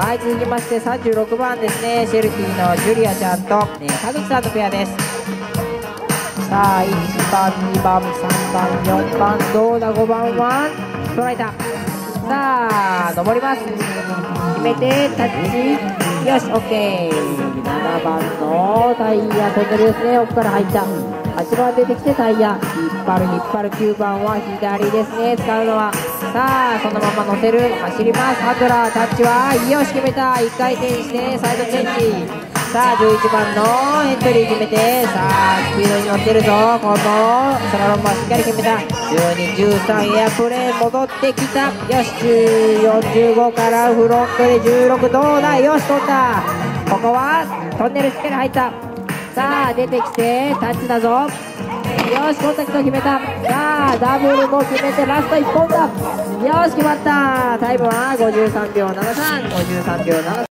はい、続きまして36番ですね、シェルティのジュリアちゃんと、田口さんのペアです。さあ、1番、2番、3番、4番、どうだ、5番は捉えた。さあ、登ります。決めて、タッチ。よし、OK。7番のタイヤ、トンネルですね。奥から入った。8番出てきてタイヤ。引っ張る。9番は左ですね。使うのは。さあ、そのまま乗せる。走ります。ハンドラー、タッチは。よし、決めた。1回転して、サイドチェンジ。さあ、11番のエントリー決めて、さあ、スピードに乗ってるぞ。このソラロンバーしっかり決めた。12、13、エアプレーン戻ってきた。よし、14、15からフロントで16、どうだ。よし、飛んだ。ここはトンネルしっかり入った。さあ、出てきて、タッチだぞ。よし、コンタクト決めた。さあ、ダブルも決めて、ラスト1本だ。よし、決まった。タイムは53秒73、53秒73。